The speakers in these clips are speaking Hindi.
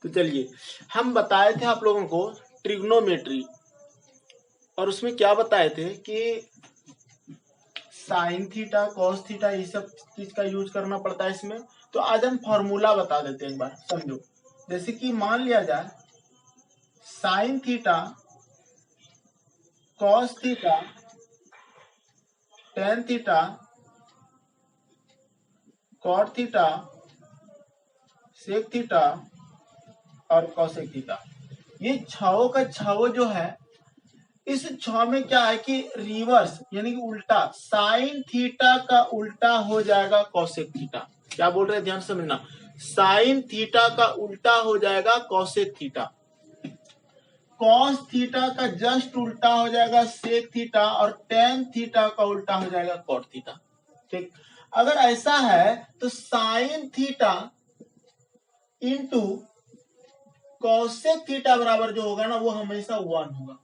तो चलिए, हम बताए थे आप लोगों को ट्रिग्नोमेट्री, और उसमें क्या बताए थे कि साइन थीटा, कॉस थीटा, ये सब चीज का यूज करना पड़ता है इसमें। तो आज हम फॉर्मूला बता देते हैं एक बार, समझो। जैसे कि मान लिया जाए sine theta, cos theta, tan theta, cot theta, sec theta और कॉसेक थीटा। ये छओ का छओ जो है, इस छह में क्या है कि रिवर्स यानी कि उल्टा, साइन थीटा का उल्टा हो जाएगा कॉसेक थीटा। क्या बोल रहे हैं, ध्यान से समझना। साइन थीटा का उल्टा हो जाएगा कॉसेक थीटा, कॉस थीटा का जस्ट उल्टा हो जाएगा सेक थीटा, और टेन थीटा का उल्टा हो जाएगा कॉट थीटा। ठीक, अगर ऐसा है तो sine theta into cosec theta बराबर जो होगा ना, वो हमेशा 1 होगा।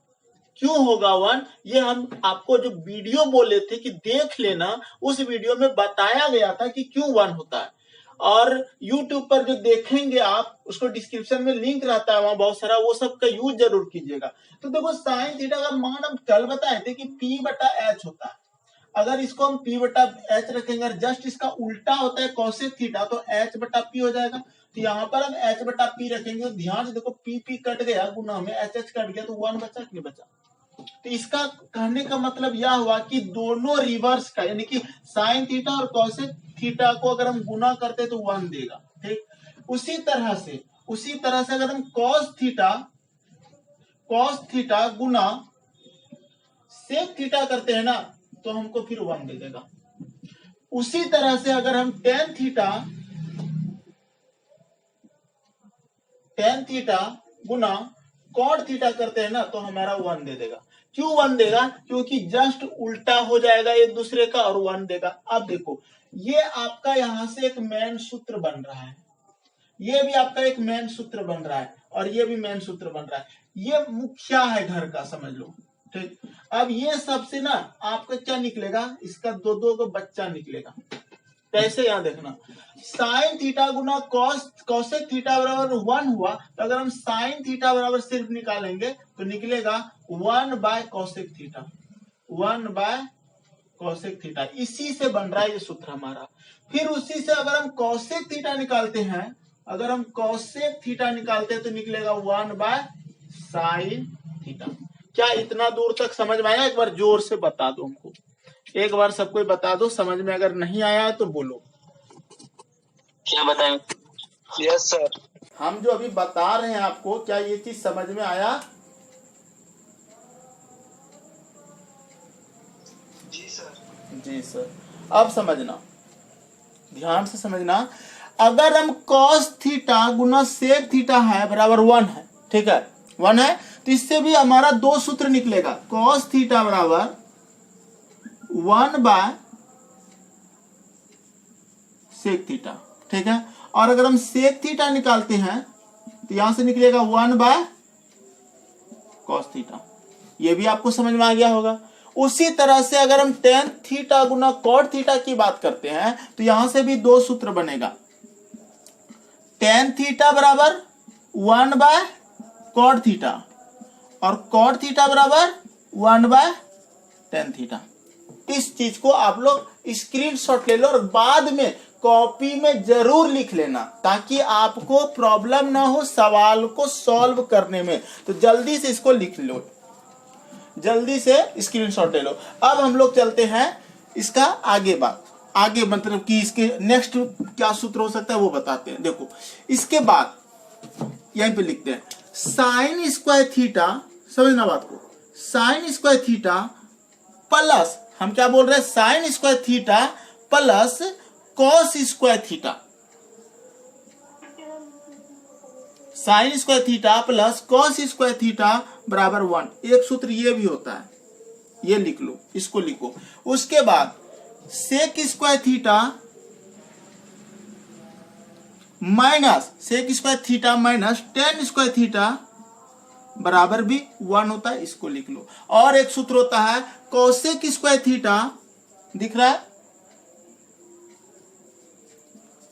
क्यों होगा 1? ये हम आपको जो वीडियो बोले थे कि देख लेना, उस वीडियो में बताया गया था कि क्यों 1 होता है। और YouTube पर जो देखेंगे आप, उसको डिस्क्रिप्शन में लिंक रहता है वहां बहुत सारा, वो सब का यूज जरूर कीजिएगा। तो देखो, साइन थीटा का मान हम कल बताए थे कि P/H होता है। अगर इसको हम P/H रखेंगे, जस्ट इसका उल्टा होता है कॉसेक थीटा, तो H/P हो जाएगा। तो यहाँ पर हम H/P रखेंगे, तो ध्यान से देखो, P कट गया, गुना में H कट गया, तो 1 बचा कि नहीं बचा। तो इसका कहने का मतलब यह हुआ कि दोनों रिवर्स का, यानी कि साइन थीटा और कॉसेक थीटा को अगर हम गुना करते तो 1 देगा। ठीक, उसी तरह से अगर हम कॉस थीटा गुना सेक थीटा करते हैं ना, तो हमको फिर 1 दे देगा। उसी तरह से अगर हम टेन थीटा गुना कॉट थीटा करते हैं ना, तो हमारा 1 दे देगा। क्यों 1 देगा? क्योंकि जस्ट उल्टा हो जाएगा एक दूसरे का और 1 देगा। अब देखो, ये आपका यहां से एक मेन सूत्र बन रहा है, ये भी आपका एक मेन सूत्र बन रहा है, और ये भी मेन सूत्र बन रहा है। ये मुखिया है घर का, समझ लो। ठीक, अब ये सबसे ना आपका क्या निकलेगा, इसका दो दो का बच्चा निकलेगा। कैसे, यहां देखना, साइन थीटा गुना कॉसेक थीटा बराबर 1 हुआ, तो अगर हम साइन थीटा बराबर सिर्फ निकालेंगे तो निकलेगा 1/कॉसेक थीटा, 1/कॉसेक थीटा। इसी से बन रहा है ये सूत्र हमारा। फिर उसी से अगर हम कॉसेक थीटा निकालते हैं, तो निकलेगा 1/साइन थीटा। क्या इतना दूर तक समझ में आया? एक बार जोर से बता दो हमको, एक बार सबको बता दो, समझ में अगर नहीं आया है तो बोलो। क्या बताएं? Yes sir. हम जो अभी बता रहे हैं आपको, क्या ये चीज समझ में आया? जी सर। जी सर। अब समझना, ध्यान से समझना। अगर हम कॉस थीटा गुना सेक थीटा है बराबर 1 है, ठीक है, 1 है, तो इससे भी हमारा 2 सूत्र निकलेगा। कॉस थीटा बराबर 1/सेक थीटा, ठीक है। और अगर हम सेक थीटा निकालते हैं तो यहां से निकलेगा 1/कॉस थीटा। ये भी आपको समझ में आ गया होगा। उसी तरह से अगर हम टेन थीटा गुना कॉट थीटा की बात करते हैं, तो यहां से भी 2 सूत्र बनेगा। टेन थीटा बराबर 1/कॉट थीटा, और कॉट थीटा बराबर 1/टेन थीटा। इस चीज को आप लोग स्क्रीनशॉट ले लो और बाद में कॉपी में जरूर लिख लेना, ताकि आपको प्रॉब्लम ना हो सवाल को सॉल्व करने में। तो जल्दी से इसको लिख लो, जल्दी से स्क्रीनशॉट ले लो। अब हम लोग चलते हैं इसका आगे मतलब कि इसके नेक्स्ट क्या सूत्र हो सकता है वो बताते हैं। देखो, इसके बाद यहीं पे लिखते हैं साइन स्क्वायर थीटा, समझना बात को, साइन स्क्वायर थीटा प्लस, हम क्या बोल रहे हैं, sign square theta plus cos square theta, sign square theta plus cos square theta बराबर 1। एक सूत्र ये भी होता है, ये लिख लो, इसको लिखो। उसके बाद sec square theta minus tan square theta बराबर भी 1 होता है, इसको लिख लो। और एक सूत्र होता है कोसेक स्क्वायर थीटा, दिख रहा है,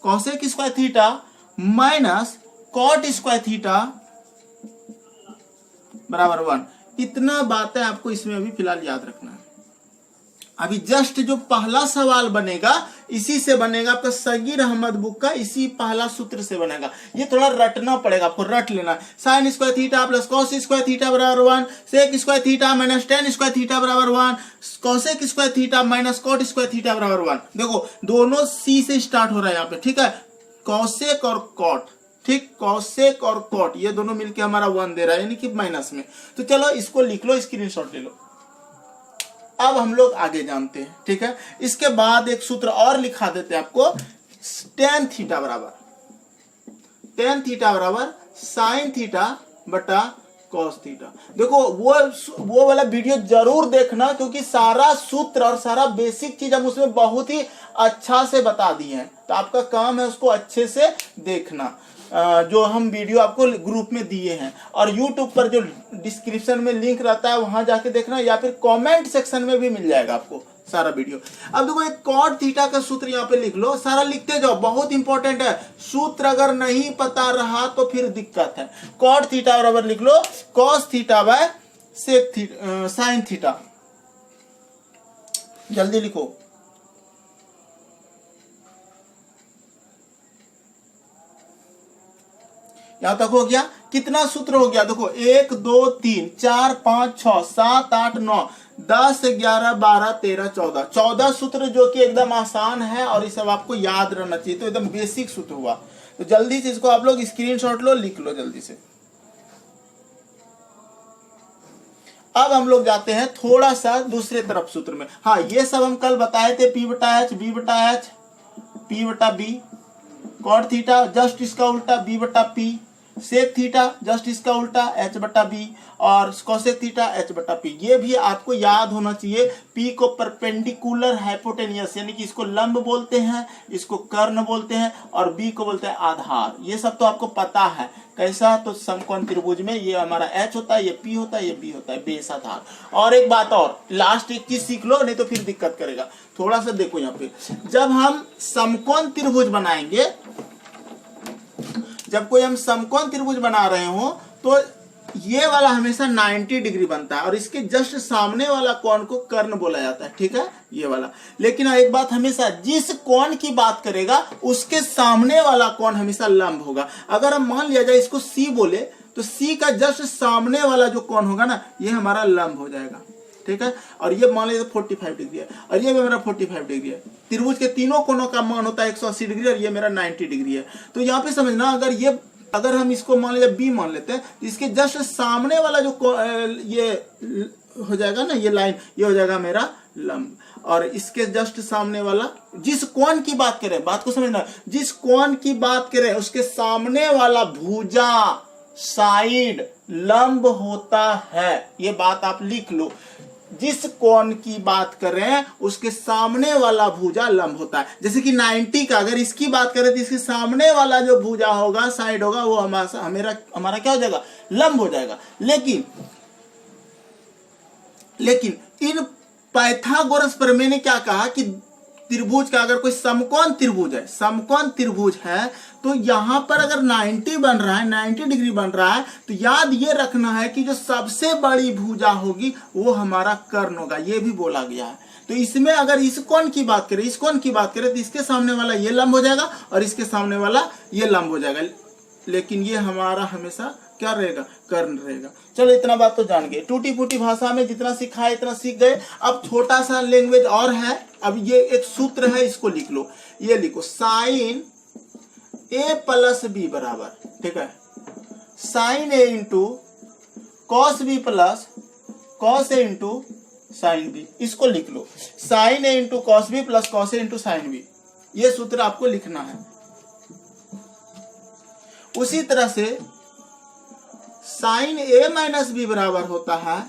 cosec square theta minus cot square theta बराबर 1। इतना बातें आपको इसमें अभी फिलहाल याद रखना है। अभी जस्ट जो पहला सवाल बनेगा इसी से बनेगा, आपका सगीर अहमद बुक का इसी पहला सूत्र से बनेगा। ये थोड़ा रटना पड़ेगा, आपको रट लेना। Sine square theta plus cos square theta बराबर 1, sec square theta minus tan square theta बराबर 1, cosec square theta minus cot square theta बराबर 1। देखो दोनों सी से स्टार्ट हो रहा है यहाँ पे, ठीक है। कॉसेक और कॉट, ठीक, कॉसेक और कॉट ये दोनों मिलके हमारा 1 दे रहा है, यानी कि माइनस में। तो चलो इसको लिख लो, स्क्रीनशॉट ले लो। अब हम लोग आगे जानते हैं, ठीक है। इसके बाद एक सूत्र और लिखा देते हैं आपको, टेन थीटा बराबर साइन थीटा बटा कॉस थीटा। देखो वो वाला वीडियो जरूर देखना, क्योंकि सारा सूत्र और सारा बेसिक चीज हम उसमें बहुत ही अच्छा से बता दिए हैं। तो आपका काम है उसको अच्छे से देखना, जो हम वीडियो आपको ग्रुप में दिए हैं, और YouTube पर जो डिस्क्रिप्शन में लिंक रहता है वहां जाके देखना, या फिर कमेंट सेक्शन में भी मिल जाएगा आपको सारा वीडियो। अब देखो एक कॉट थीटा का सूत्र यहाँ पे लिख लो, सारा लिखते जाओ, बहुत इंपॉर्टेंट है। सूत्र अगर नहीं पता रहा तो फिर दिक्कत है। कॉट थीटा बराबर लिख लो cos theta by sec theta sine theta. जल्दी लिखो। यहां तक हो गया। कितना सूत्र हो गया? देखो 1 2 3 4 5 6 7 8 9 10 11 12 13 14 14 सूत्र, जो कि एकदम आसान है और ये सब आपको याद रहना चाहिए। तो एकदम बेसिक सूत्र हुआ। तो जल्दी से इसको आप लोग स्क्रीनशॉट लो, लिख लो जल्दी से। अब हम लोग जाते हैं थोड़ा सा दूसरे तरफ सूत्र में। हाँ, ये सब हम कल बताए थे, P बटा एच, B बटा एच, P बटा बी, कॉट थीटा जस्ट इसका उल्टा B बटा पी, सेक थीटा जस्ट इसका उल्टा H बटा बी, और कॉसेक थीटा H बटा पी। ये भी आपको याद होना चाहिए। P को परपेंडिकुलर हाइपोटेनियस, यानी कि इसको लंब बोलते हैं, इसको कर्ण बोलते हैं, और B को बोलते हैं आधार। ये सब तो आपको पता है कैसा। तो समकोण त्रिभुज में ये हमारा H होता है, ये P होता है, ये B होता है, बेस आधार। और एक बात और, लास्ट एक चीज सीख लो, नहीं तो फिर दिक्कत करेगा। थोड़ा सा देखो यहाँ पे, जब हम समकोण त्रिभुज बनाएंगे, जब कोई हम समकोण त्रिभुज बना रहे हो तो ये वाला हमेशा 90 डिग्री बनता है, और इसके जस्ट सामने वाला कोण को कर्ण बोला जाता है, ठीक है, ये वाला। लेकिन एक बात, हमेशा जिस कोण की बात करेगा उसके सामने वाला कोण हमेशा लंब होगा। अगर हम मान लिया जाए इसको C बोले, तो C का जस्ट सामने वाला जो कोण होगा ना, ये हमारा लंब हो जाएगा, ठीक है। और ये मान लीजिए 45 डिग्री है, और ये भी मेरा 45 डिग्री है। त्रिभुज के तीनों कोणों का मान होता है 180 डिग्री, और ये मेरा 90 डिग्री है। तो यहाँ पे समझना, अगर हम इसको मान लीजिए B मान लेते हैं, तो इसके जस्ट सामने वाला जो ये हो जाएगा ना, ये लाइन, ये हो जाएगा मेरा लंब। और इसके जस्ट सामने वाला, जिस कोण की बात करें, बात को समझना, जिस कोण की बात करें उसके सामने वाला भुजा, साइड लंब होता है। ये बात आप लिख लो, जिस कोण की बात कर रहे हैं उसके सामने वाला भुजा लंब होता है। जैसे कि 90 का अगर इसकी बात करें तो इसके सामने वाला जो भुजा होगा, साइड होगा, वो हमारा क्या हो जाएगा? लंब हो जाएगा। लेकिन इन पाइथागोरस प्रमेय ने क्या कहा कि त्रिभुज का, अगर कोई समकोण त्रिभुज है, तो यहां पर अगर 90 बन रहा है, 90 डिग्री बन रहा है, तो याद ये रखना है कि जो सबसे बड़ी भुजा होगी वो हमारा कर्ण होगा। ये भी बोला गया है। तो इसमें अगर इस कोण की बात करें, तो इसके सामने वाला ये लंब हो जाएगा, और इसके सामने वाला ये लंब हो जाएगा। लेकिन ये हमारा हमेशा क्या रहेगा? कर्ण रहेगा। चलो इतना बात तो जान गए। टूटी फूटी भाषा में जितना सीखा है इतना सीख गए। अब छोटा सा लैंग्वेज और है। अब ये एक सूत्र है, इसको लिख लो। ये लिखो, साइन A प्लस बी बराबर, ठीक है, sine A into cos B plus cos A into sine B. इसको लिख लो, sine A into cos B plus cos A into sine B. ये सूत्र आपको लिखना है। उसी तरह से साइन A माइनस बी बराबर होता है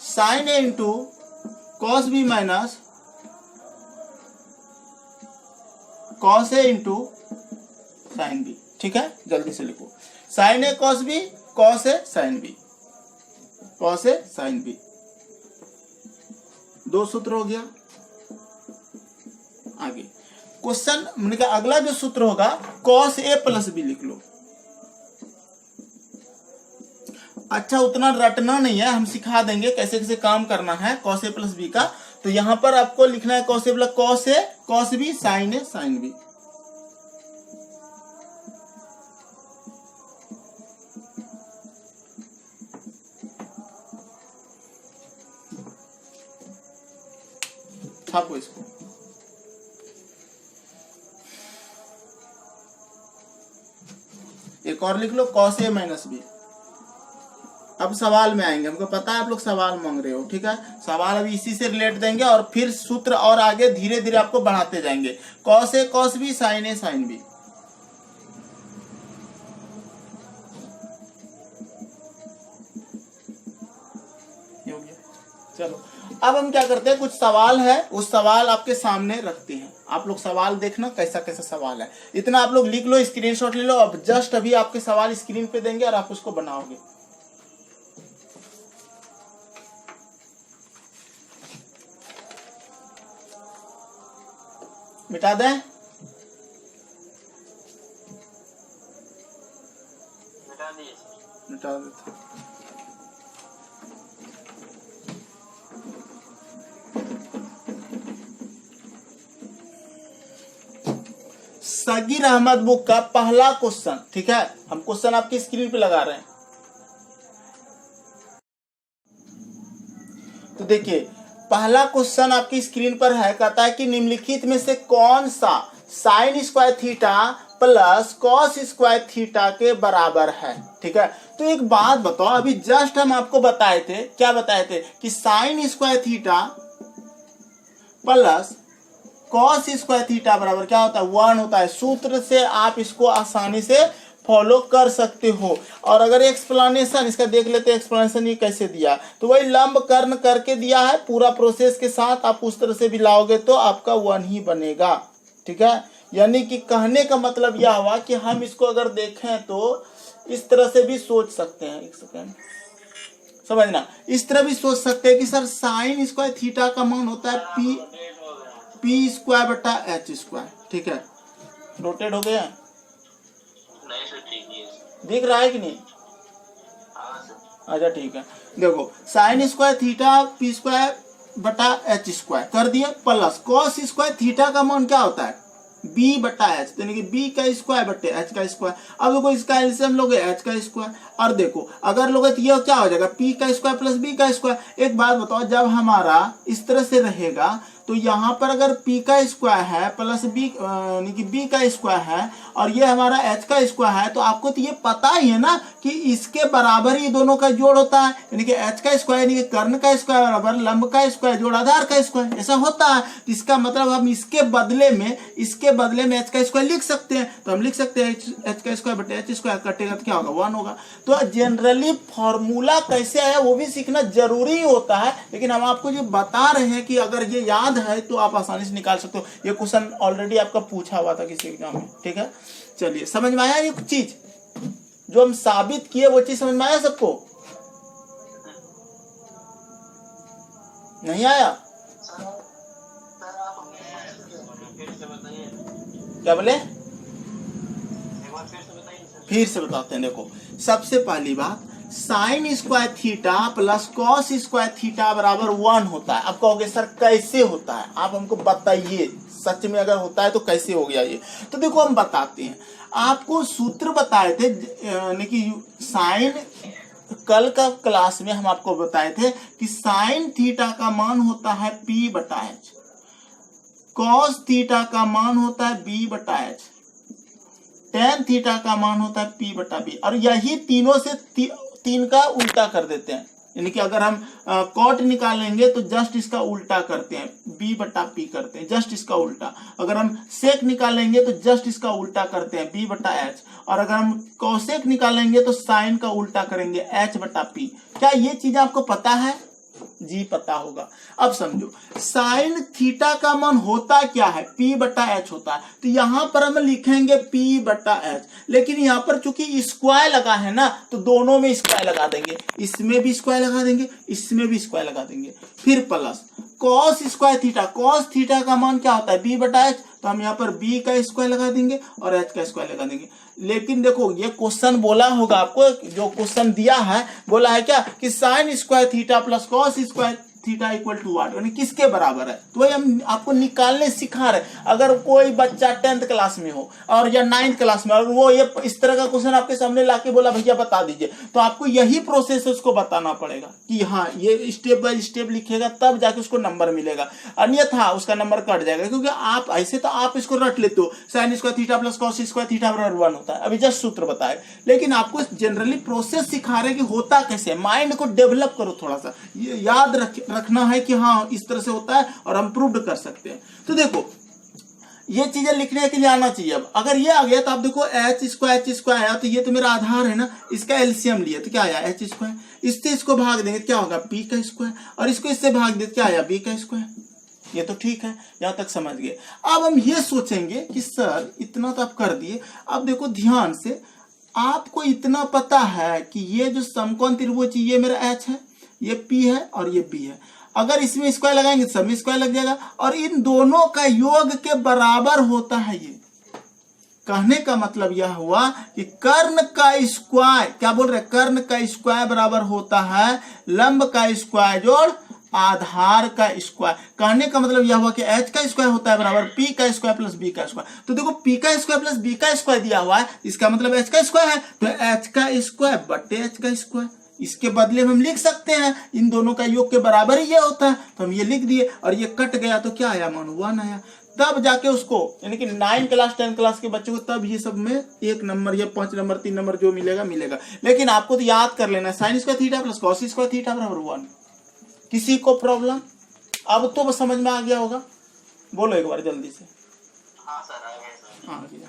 sine A into cos B minus cos A into sine B, ठीक है। जल्दी से लिखो, sine A cos B, cos A sine B, cos A sine B. दो सूत्र हो गया। आगे क्वेश्चन, अगला जो सूत्र होगा, कॉस A प्लस बी लिख लो। अच्छा उतना रटना नहीं है, हम सिखा देंगे कैसे कैसे काम करना है कॉस ए प्लस बी का। तो यहाँ पर आपको लिखना है cos A plus cos A cos B sign A sine B. छापो इसको। एक और लिख लो कॉस ए माइनस बी। अब सवाल में आएंगे, हमको पता है आप लोग सवाल मांग रहे हो, ठीक है। सवाल अभी इसी से रिलेट देंगे और फिर सूत्र और आगे धीरे धीरे आपको बढ़ाते जाएंगे। Cos A cos B sign A sine B. चलो अब हम क्या करते हैं, कुछ सवाल है, उस सवाल आपके सामने रखते हैं। आप लोग सवाल देखना कैसा कैसा सवाल है, इतना आप लोग लिख लो, स्क्रीनशॉट ले लो। अब जस्ट अभी आपके सवाल स्क्रीन पे देंगे और आप उसको बनाओगे। मिटा दें? मिटा देते। सगीर अहमद बुक का पहला क्वेश्चन, ठीक है, हम क्वेश्चन आपकी स्क्रीन पे लगा रहे हैं। तो देखिए पहला क्वेश्चन आपकी स्क्रीन पर है, कहता है कि निम्नलिखित में से कौन सा sign square theta plus cos square theta के बराबर है, ठीक है। तो एक बात बताओ, अभी जस्ट हम आपको बताए थे, क्या बताए थे कि sine square theta plus cos square theta बराबर क्या होता है, 1 होता है। सूत्र से आप इसको आसानी से फॉलो कर सकते हो। और अगर एक्सप्लेनेशन इसका देख लेते हैं, एक्सप्लेनेशन ये कैसे दिया, तो वही लंब कर्ण करके दिया है पूरा प्रोसेस के साथ। आप उस तरह से भी लाओगे तो आपका 1 ही बनेगा, ठीक है। यानी कि कहने का मतलब यह हुआ कि हम इसको अगर देखें तो इस तरह से भी सोच सकते हैं। एक सेकेंड समझना, इस तरह भी सोच सकते हैं कि सर साइन स्क्वायर थीटा का मान होता है पी स्क्वायर बटा एच स्क्वायर, ठीक है। रोटेट हो गया, दिख रहा है कि नहीं? अच्छा ठीक है, देखो sign square theta P square बटा एच स्क्वायर कर दिए, प्लस कॉस स्क्वायर थीटा का मान क्या होता है, बी बटा एच, यानी कि बी का स्क्वायर बटे एच का स्क्वायर। अब देखो इसका एलसीएम लोगे एच का स्क्वायर, और देखो अगर लोगे तो ये क्या हो जाएगा, पी का स्क्वायर प्लस बी का स्क्वायर। एक बात बताओ, जब हमारा इस तरह से रहेगा तो यहाँ पर अगर p का स्क्वायर है प्लस b यानी कि b का स्क्वायर है और ये हमारा h का स्क्वायर है, तो आपको तो ये पता ही है ना कि इसके बराबर ही दोनों का जोड़ होता है। यानी कि h का स्क्वायर यानी कि कर्ण का स्क्वायर बराबर लंब का स्क्वायर जोड़ आधार का स्क्वायर, ऐसा होता है। तो इसका मतलब हम इसके बदले में h का स्क्वायर लिख सकते हैं। तो हम लिख सकते हैं h का स्क्वायर बटे h स्क्वायर, कटेगा तो क्या होगा, 1 होगा। तो जनरली फॉर्मूला कैसे आया वो भी सीखना जरूरी होता है, लेकिन हम आपको जो बता रहे हैं कि अगर ये याद है तो आप आसानी से निकाल सकते हो। ये क्वेश्चन ऑलरेडी आपका पूछा हुआ था किसी एग्जाम में, ठीक है। चलिए समझ में आया, ये चीज जो हम साबित किए वो चीज समझ में आया सबको? नहीं आया? क्या बोले? फिर से बताते हैं। देखो सबसे पहली बात, sign square theta plus cos square theta बराबर 1 होता है। अब कहोगे सर कैसे होता है, आप हमको बताइए, सच में अगर होता है तो कैसे हो गया ये। तो देखो हम बताते हैं, आपको सूत्र बताए थे, यानी कि साइन, कल का क्लास में हम आपको बताए थे कि साइन थीटा का मान होता है p बटा एच, कॉस थीटा का मान होता है b बटा एच, टेन थीटा का मान होता है p बटा b। और यही तीनों से तीन का उल्टा कर देते हैं, यानी कि अगर हम कॉट निकालेंगे तो जस्ट इसका उल्टा करते हैं, b बटा p करते हैं, जस्ट इसका उल्टा। अगर हम सेक निकालेंगे तो जस्ट इसका उल्टा करते हैं, b बटा h। और अगर हम कॉसेक निकालेंगे तो साइन का उल्टा करेंगे, h बटा p। क्या ये चीज आपको पता है? जी पता होगा। अब समझो साइन थीटा का मान होता क्या है, P बटा H होता है। तो यहां पर हम लिखेंगे P बटा H, लेकिन यहां पर चूंकि स्क्वायर लगा है ना तो दोनों में स्क्वायर लगा देंगे, इसमें भी स्क्वायर लगा देंगे, इसमें भी स्क्वायर लगा देंगे, फिर plus cos square theta. Cos theta का मान क्या होता है, B बटा H, तो हम यहाँ पर B का स्क्वायर लगा देंगे और H का स्क्वायर लगा देंगे। लेकिन देखो ये क्वेश्चन बोला होगा आपको, जो क्वेश्चन दिया है बोला है क्या कि sine square theta plus cos square theta equal to what, यानी किसके बराबर है। तो वही हम आपको निकालने सिखा रहे। अगर कोई बच्चा 10th क्लास में हो और या 9th क्लास में और वो ये इस तरह का क्वेश्चन आपके सामने लाके बोला भैया बता दीजिए, तो आपको यही प्रोसेस उसको बताना पड़ेगा कि हाँ ये स्टेप बाय स्टेप लिखेगा तब जाके उसको नंबर मिलेगा, अन्यथा उसका नंबर कट जाएगा। क्योंकि आप ऐसे तो आप इसको रट लेते हो, sign square theta plus cos square theta बराबर 1 होता है, अभी जस्ट सूत्र बताए, लेकिन आपको जनरली प्रोसेस सिखा रहे कि होता कैसे। माइंड को डेवलप करो, थोड़ा सा याद रखना है कि हाँ इस तरह से होता है और हम प्रूव कर सकते हैं। तो देखो ये चीजें लिखने के लिए आना चाहिए। अब अगर ये आ गया तो आप देखो एच स्क्वायर आया, तो ये तो मेरा आधार है ना, इसका एलसीएम लिया तो क्या आया एच स्क्वायर, इससे इसको भाग देंगे क्या होगा पी का स्क्वायर, और इसको इससे भाग देंगे क्या आया बी का स्क्वायर। ये तो ठीक है, यहां तक समझ गए। अब हम ये सोचेंगे कि सर इतना तो आप कर दिए, अब देखो ध्यान से, आपको इतना पता है कि ये जो समकोण त्रिभुज ये मेरा एच है, ये P है और ये B है। अगर इसमें स्क्वायर लगाएंगे सब में स्क्वायर लग जाएगा, और इन दोनों का योग के बराबर होता है ये। कहने का मतलब यह हुआ कि कर्ण का स्क्वायर, क्या बोल रहे, कर्ण का स्क्वायर बराबर होता है लंब का स्क्वायर जोड़ आधार का स्क्वायर। कहने का मतलब यह हुआ कि H का स्क्वायर होता है बराबर P का स्क्वायर प्लस B का स्क्वायर। तो देखो P का स्क्वायर प्लस B का स्क्वायर दिया हुआ है, इसका मतलब H का स्क्वायर है, तो H का स्क्वायर बटे H का स्क्वायर। इसके बदले में हम लिख सकते हैं इन दोनों का योग के बराबर ही ये होता है, तो हम ये लिख दिए और ये कट गया तो क्या आया मान 1 आया। तब जाके उसको यानी कि 9 क्लास 10 क्लास के बच्चों को तब ये सब में 1 नंबर या 5 नंबर 3 नंबर जो मिलेगा मिलेगा। लेकिन आपको तो याद कर लेना sine square theta plus cos square theta बराबर 1। किसी को प्रॉब्लम अब तो समझ में आ गया होगा, बोलो एक बार जल्दी से। हाँ सर आ गया सर, आ गया।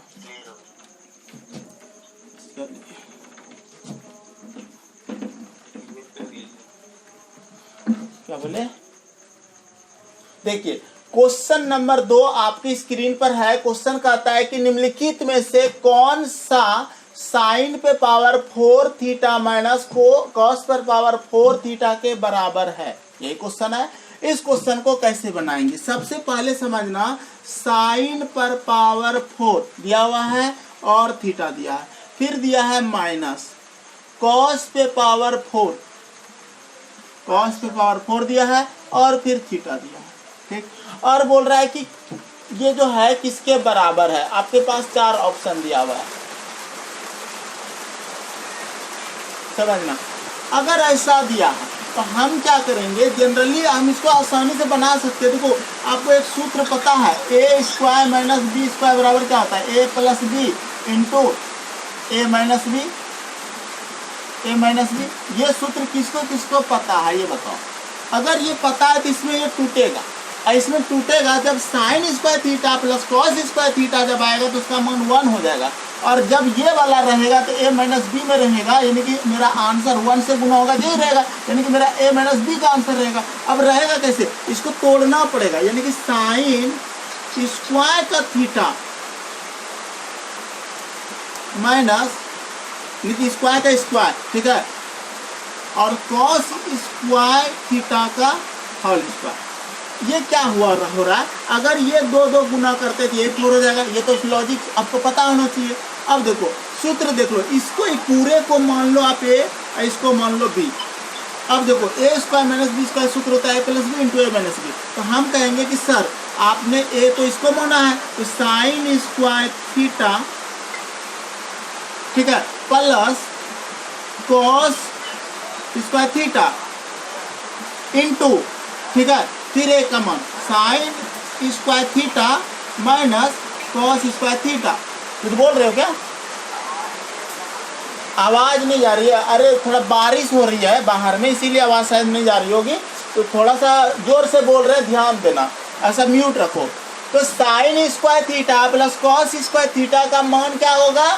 क्या बोले, देखिए क्वेश्चन नंबर 2 आपकी स्क्रीन पर है। क्वेश्चन कहता है कि निम्नलिखित में से कौन सा साइन पे पावर 4 थीटा माइनस कॉस पर पावर 4 थीटा के बराबर है, यही क्वेश्चन है। इस क्वेश्चन को कैसे बनाएंगे, सबसे पहले समझना साइन पर पावर 4 दिया हुआ है और थीटा दिया है, फिर दिया है माइनस कॉस पे पावर 4, कॉस पे पावर 4 दिया है और फिर थीटा दिया है, ठीक। और बोल रहा है कि ये जो है किसके बराबर है, आपके पास 4 ऑप्शन दिया हुआ है, समझना। अगर ऐसा दिया है तो हम क्या करेंगे, जनरली हम इसको आसानी से बना सकते हैं। देखो आपको एक सूत्र पता है, ए स्क्वायर माइनस बी स्क्वायर बराबर क्या होता है, ए प्लस बी इंटू ए माइनस बी, ए माइनस बी। ये सूत्र किसको किसको पता है ये बताओ। अगर ये पता है तो इसमें ये टूटेगा, और इसमें टूटेगा जब sign square theta plus cos square theta जब आएगा तो उसका मान 1 हो जाएगा, और जब ये वाला रहेगा तो ए माइनस बी में रहेगा, यानी कि मेरा आंसर 1 से गुना होगा यही रहेगा, यानी कि मेरा ए माइनस बी का आंसर रहेगा। अब रहेगा कैसे, इसको तोड़ना पड़ेगा, यानी कि साइन स्क्वायर का थीटा माइनस स्क्वायर का स्क्वायर, ठीक है, और कॉस स्क्वायर थीटा का होल स्क्वायर। ये क्या हुआ हो रहा है, अगर ये 2 गुना करते तो ये 4 हो जाएगा। ये तो लॉजिक आपको पता होना चाहिए। अब देखो सूत्र देख लो, इसको पूरे को मान लो आप ए, इसको मान लो बी। अब देखो ए स्क्वायर माइनस बी स्क्वायर सूत्र होता है ए प्लस बी इंटू ए माइनस बी। तो हम कहेंगे कि सर आपने ए तो इसको माना है, तो साइन स्क्वायर थीटा, ठीक है, plus cos square theta into, ठीक है, फिर एक का मान sign square theta minus cos square theta. कुछ बोल रहे हो क्या, आवाज नहीं जा रही है? अरे थोड़ा बारिश हो रही है बाहर में, इसीलिए आवाज शायद नहीं जा रही होगी, तो थोड़ा सा जोर से बोल रहे हैं, ध्यान देना, ऐसा म्यूट रखो। तो sign square theta plus cos square theta का मान क्या होगा,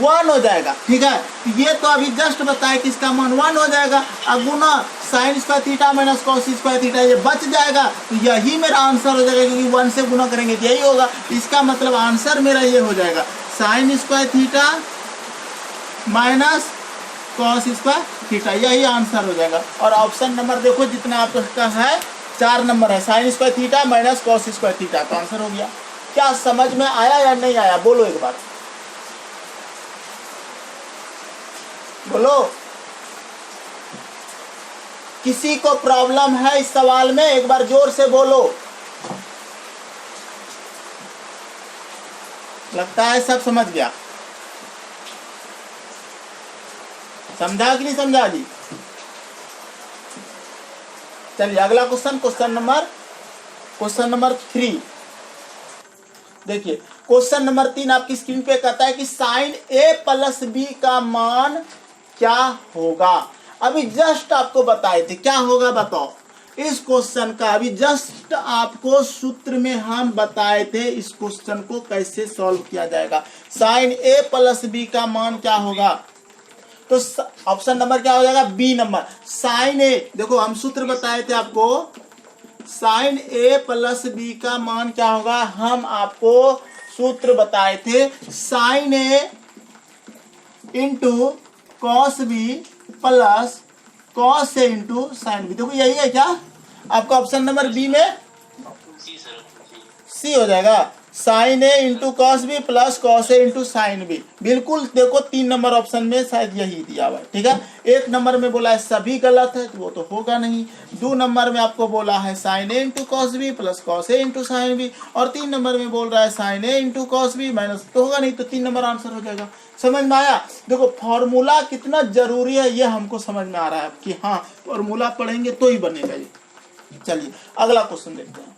1 हो जाएगा। ठीक है, ये तो अभी जस्ट बताया कि इसका मान 1 हो जाएगा। अब गुना sine square theta minus cos square theta, ये बच जाएगा, तो यही मेरा आंसर हो जाएगा, क्योंकि 1 से गुना करेंगे तो यही होगा। इसका मतलब आंसर मेरा ये हो जाएगा, sign square theta minus cos square theta, यही आंसर हो जाएगा। और ऑप्शन नंबर देखो जितना आपका है 4 नंबर है, sign square theta minus cos square theta, तो आंसर हो गया। क्या समझ में आया या नहीं आया, बोलो एक बार, बोलो। किसी को प्रॉब्लम है इस सवाल में, एक बार जोर से बोलो। लगता है सब समझ गया। समझा कि नहीं समझा जी? चलिए अगला क्वेश्चन, क्वेश्चन नंबर 3 देखिए। क्वेश्चन नंबर 3 आपकी स्क्रीन पे कहता है कि साइन ए प्लस बी का मान क्या होगा। अभी जस्ट आपको बताए थे क्या होगा, बताओ। इस क्वेश्चन का अभी जस्ट आपको सूत्र में हम बताए थे, इस क्वेश्चन को कैसे सॉल्व किया जाएगा। साइन ए प्लस बी का मान क्या होगा, तो ऑप्शन नंबर क्या हो जाएगा, बी नंबर। साइन ए, देखो हम सूत्र बताए थे आपको, साइन ए प्लस बी का मान क्या होगा, हम आपको सूत्र बताए थे, sine A into cos B plus cos A into sine B. देखो यही है क्या आपका ऑप्शन नंबर बी में, सी सर, सी हो जाएगा, sine A into cos B plus cos A into sine B. बिल्कुल देखो 3 नंबर ऑप्शन में शायद यही दिया हुआ है। ठीक है, 1 नंबर में बोला है सभी गलत है, तो वो तो होगा नहीं। 2 नंबर में आपको बोला है sine A into cos B plus cos A into sine B, और 3 नंबर में बोल रहा है sine A into cos B minus, तो होगा नहीं, तो 3 नंबर आंसर हो जाएगा। समझ में आया? देखो फॉर्मूला कितना जरूरी है ये हमको समझ में आ रहा है कि हाँ फॉर्मूला पढ़ेंगे तो ही बनेगा ये। चलिए अगला क्वेश्चन देखते हैं।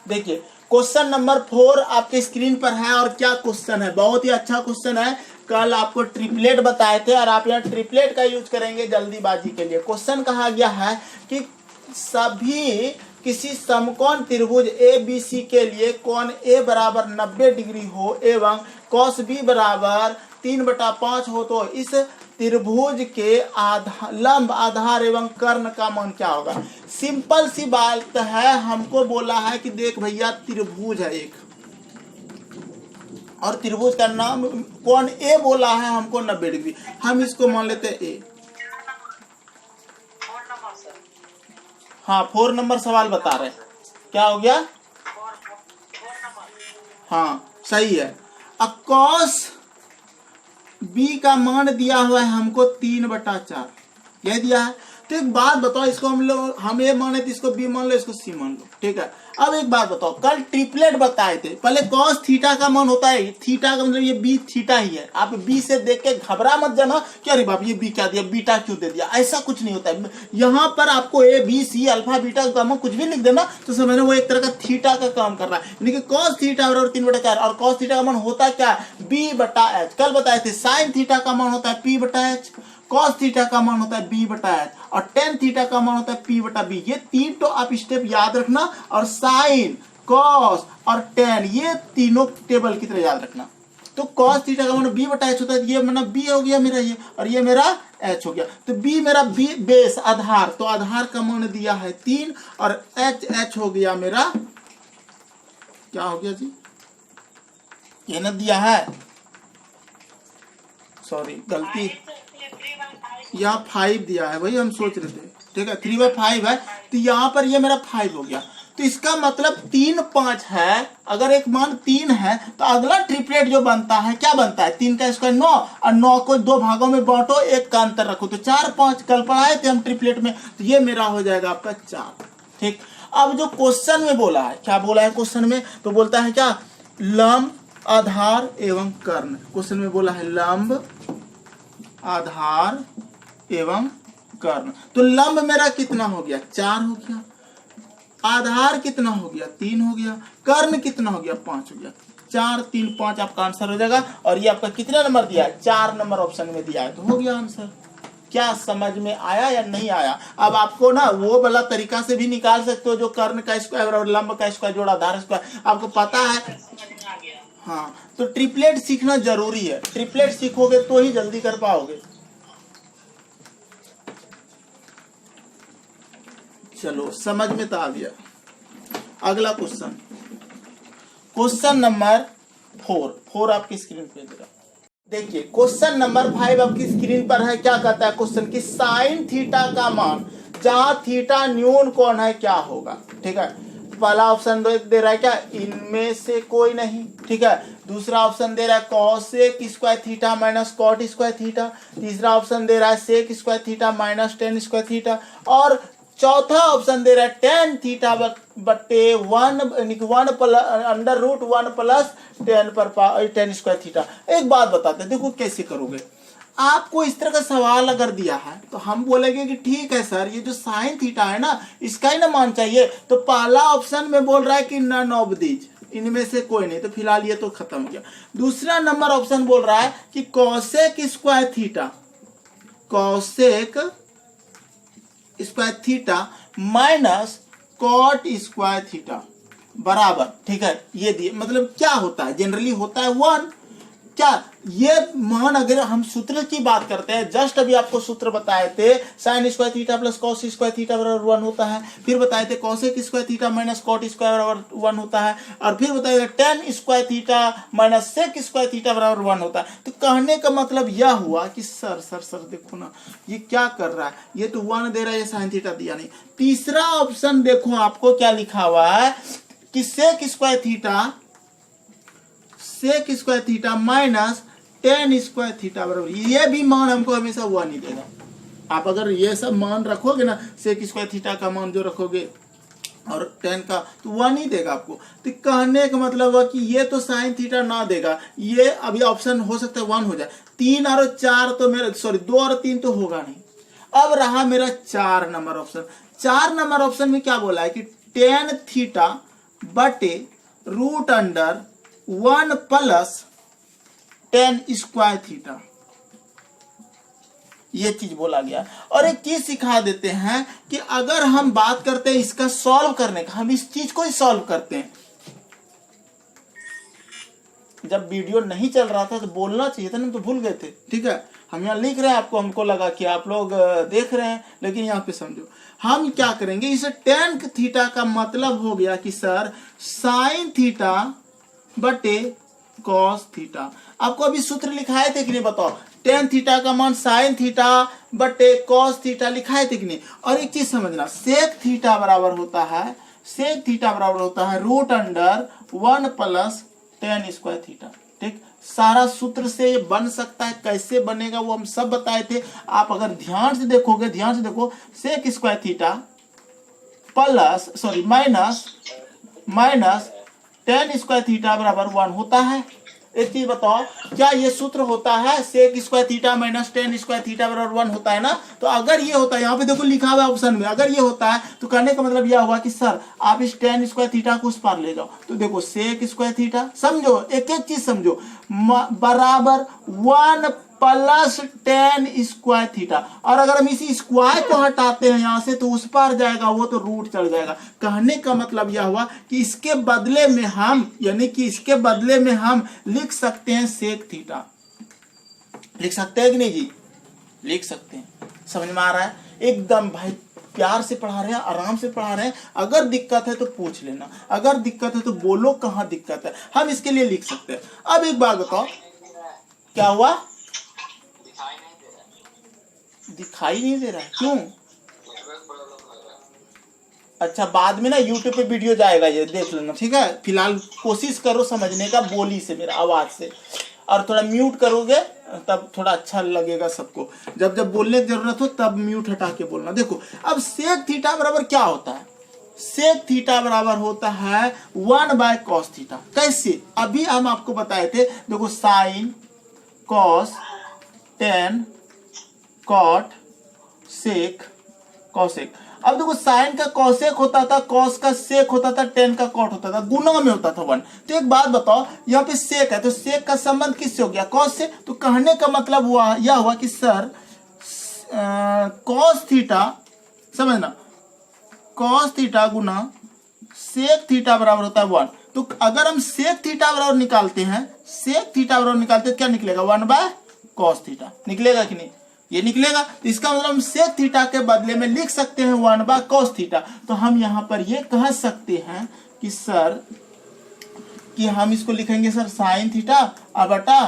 देखिए क्वेश्चन नंबर 4 आपके स्क्रीन पर है, और क्या क्वेश्चन है, बहुत ही अच्छा क्वेश्चन है। कल आपको ट्रिपलेट बताए थे और आप यहाँ ट्रिपलेट का यूज करेंगे जल्दीबाजी के लिए। क्वेश्चन कहा गया है कि सभी किसी समकोण त्रिभुज ABC के लिए कोण A बराबर 90 डिग्री हो एवं cos B बराबर 3/5 हो, तो इस त्रिभुज के लंब, आधार एवं कर्ण का मान क्या होगा। सिंपल सी बात है, हमको बोला है कि देख भैया त्रिभुज है एक, और त्रिभुज का नाम कोण A बोला है हमको 90 डिग्री, हम इसको मान लेते हैं A। हाँ 4 नंबर सवाल बता रहे हैं, क्या हो गया, हाँ सही है। cos B का मान दिया हुआ है हमको 3/4, यह दिया है। तो एक बात बताओ, इसको हम ये माने तो इसको B मान लो, इसको C मान लो। ठीक है, अब एक बात बताओ, कल ट्रिपलेट बताए थे, पहले cos थीटा का मान होता है, थीटा का मतलब ये B थीटा ही है। आप B से देख के घबरा मत जाना कि अरे बाप ये B क्या दिया, बीटा क्यों दे दिया, ऐसा कुछ नहीं होता है। यहाँ पर आपको A B C alpha beta का मान कुछ भी लिख देना तो समझना वो एक तरह का थीटा का काम कर रहा है, यानी कि cos थीटा बराबर 3/4, और cos थीटा का मान होता क्या है, B/H। कल बताए थे साइन थीटा का मान होता है P/H, cos थीटा का मान होता है B/H, और tan थीटा का मान होता है P/B। ये 3 तो आप स्टेप याद रखना, और साइन, cos और tan ये तीनों टेबल की तरह याद रखना। तो cos थीटा का मान B/H होता है, ये मतलब B हो गया मेरा ये, और ये मेरा H हो गया। तो B मेरा B बेस आधार, तो आधार का मान दिया है 3, और H हो गया मेरा, क्या हो गया जी, ये ना दिया है, सॉरी गलती, यहाँ 5 दिया है, वही हम सोच रहे थे। ठीक है 3/5 है, तो यहाँ पर ये मेरा 5 हो गया। तो इसका मतलब 3 5 है, अगर एक मान 3 है तो अगला ट्रिपलेट जो बनता है क्या बनता है, 3 का स्क्वायर 9, और 9 को 2 भागों में बांटो, 1 का अंतर रखो, तो 4 5 कल पढ़ाए थे हम ट्रिपलेट में, तो ये मेरा हो जाएगा आपका 4। ठीक, अब जो क्वेश्चन में बोला है, क्या बोला है क्वेश्चन में, तो बोलता है क्या, लंब, आधार एवं कर्ण। क्वेश्चन में बोला है लंब, आधार एवं कर्ण। तो लंब मेरा कितना हो गया, 4 हो गया, आधार कितना हो गया, 3 हो गया, कर्ण कितना हो गया, 5 हो गया। 4 3 5 आपका आंसर हो जाएगा, और ये आपका कितना नंबर दिया है, 4 नंबर ऑप्शन में दिया है, तो हो गया आंसर। क्या समझ में आया या नहीं आया? अब आपको ना वो वाला तरीका से भी निकाल सकते हो, जो कर्ण का स्क्वायर और लंब का स्क्वायर जोड़ आधार स्क्वायर, आपको पता है। हाँ, तो ट्रिपलेट सीखना जरूरी है, ट्रिपलेट सीखोगे तो ही जल्दी कर पाओगे। चलो समझ में तो आ गया। अगला क्वेश्चन, क्वेश्चन नंबर 4 आपकी स्क्रीन पे दे रहा। देखिए क्वेश्चन नंबर 5 आपकी स्क्रीन पर है। क्या कहता है क्वेश्चन की साइन थीटा का मान जहां थीटा न्यून कोण है क्या होगा। ठीक है, पहला ऑप्शन दे रहा है क्या, इनमें से कोई नहीं। ठीक है, दूसरा ऑप्शन दे रहा है cosec square theta minus cot square theta. तीसरा ऑप्शन दे रहा है sec square theta minus tan square theta. और चौथा ऑप्शन दे रहा है टेन थीटा बट्टे 1 under root 1 plus tan square theta. एक बात बताते हैं, देखो कैसे करोगे। आपको इस तरह का सवाल अगर दिया है तो हम बोलेंगे कि ठीक है सर, ये जो साइन थीटा है ना, इसका ही ना मान चाहिए। तो पहला ऑप्शन में बोल रहा है कि नन ऑफ दीज, इनमें से कोई नहीं, तो फिलहाल ये तो खत्म हो गया। दूसरा नंबर ऑप्शन बोल रहा है कि cosec square theta, cosec square theta minus cot square theta बराबर। ठीक है, ये दिए, मतलब क्या होता है, जनरली होता है 1। क्या ये मान, अगर हम सूत्र की बात करते हैं, जस्ट अभी आपको सूत्र बताए थे, sine square theta plus cos square theta बराबर 1 होता है। फिर बताए थे cosec square theta minus cot square बराबर 1 होता है। और फिर बताए थे tan square theta minus sec square theta बराबर 1 होता है। तो कहने का मतलब यह हुआ कि सर देखो ना, ये क्या कर रहा है, ये तो 1 दे रहा है, ये साइन थीटा दिया नहीं। तीसरा ऑप्शन देखो आपको क्या लिखा हुआ है कि sec square theta minus tan square theta बराबर, ये भी मान हमको हमेशा 1 ही देगा। आप अगर ये सब मान रखोगे ना, सेक स्क्वायर थीटा का मान जो रखोगे और टेन का, तो 1 ही देगा आपको। तो कहने का मतलब है कि ये तो साइन थीटा ना देगा, ये अभी ऑप्शन हो सकता है 1 हो जाए। 3 और 4 तो मेरा, सॉरी 2 और 3 तो होगा नहीं। अब रहा मेरा 4 नंबर ऑप्शन। 4 नंबर ऑप्शन में क्या बोला है कि टेन थीटा बटे root under 1 plus tan square theta, ये चीज बोला गया। और एक चीज सिखा देते हैं कि अगर हम बात करते हैं इसका सॉल्व करने का, हम इस चीज को ही सॉल्व करते हैं। जब वीडियो नहीं चल रहा था तो बोलना चाहिए था ना, तो भूल गए थे। ठीक है, हम यहाँ लिख रहे हैं, आपको हमको लगा कि आप लोग देख रहे हैं, लेकिन यहाँ पे समझो हम क्या करेंगे। इसे टेन थीटा का मतलब हो गया कि सर साइन थीटा बटे कॉस थीटा। आपको अभी सूत्र लिखाए थे कि नहीं बताओ, टेन थीटा का मान साइन थीटा बटे कॉस थीटा लिखाए थे कि नहीं। और एक चीज समझना, सेक थीटा बराबर होता है root under 1 plus tan square theta. ठीक, सारा सूत्र से ये बन सकता है, कैसे बनेगा वो हम सब बताए थे। आप अगर ध्यान से देखो, sec square theta plus sorry minus tan square theta बराबर 1 होता है। एक चीज बताओ, क्या ये सूत्र होता है sec square theta minus tan square theta बराबर 1 होता है ना। तो अगर ये होता है, यहाँ पे देखो लिखा हुआ है ऑप्शन में, अगर ये होता है तो कहने का मतलब यह हुआ कि सर आप इस टेन स्क्वायर थीटा को उस पार ले जाओ। तो देखो सेक स्क्वायर थीटा, समझो एक एक चीज समझो, बराबर 1 प्लस टेन स्क्वायर थीटा। और अगर हम इसी स्क्वायर को हटाते हैं यहाँ से तो उस पार जाएगा, वो तो रूट चल जाएगा। कहने का मतलब यह हुआ कि इसके बदले में हम, यानी कि इसके बदले में हम लिख सकते हैं सेक थीटा। लिख सकते हैं कि नहीं जी, लिख सकते हैं। समझ में आ रहा है एकदम भाई, प्यार से पढ़ा रहे हैं, आराम से पढ़ा रहे हैं। अगर दिक्कत है तो पूछ लेना, अगर दिक्कत है तो बोलो कहाँ दिक्कत है, हम इसके लिए लिख सकते हैं। अब एक बात बताओ, क्या हुआ, दिखाई नहीं दे रहा है, क्यों? अच्छा, बाद में ना YouTube पे वीडियो जाएगा, ये देख लेना। ठीक है, फिलहाल कोशिश करो समझने का, बोली से, मेरा आवाज से, और थोड़ा म्यूट करोगे तब थोड़ा अच्छा लगेगा सबको। जब बोलने की जरूरत हो तब म्यूट हटा के बोलना। देखो अब सेक थीटा बराबर क्या होता है, सेक थीटा बराबर होता है 1 बाय कॉस थीटा। कैसे, अभी हम आपको बताए थे। देखो sine cos tan cot sec cosec. अब देखो साइन का कॉसेक होता था, कॉस का सेक होता था, टेन का कॉट होता था, गुना में होता था 1। तो एक बात बताओ, यहाँ पे सेक है तो सेक का संबंध किससे हो गया, कॉस से। तो कहने का मतलब हुआ यह हुआ कि सर कॉस थीटा, समझना, कॉस थीटा गुना सेक थीटा बराबर होता है 1। तो अगर हम सेक थीटा बराबर निकालते हैं, सेक थीटा बराबर निकालते हैं, क्या निकलेगा 1/cos थीटा निकलेगा कि नहीं, ये निकलेगा। तो इसका मतलब हम सेक थीटा के बदले में लिख सकते हैं 1/cos थीटा। तो हम यहां पर ये कह सकते हैं कि सर कि हम इसको लिखेंगे सर साइन थीटा बटा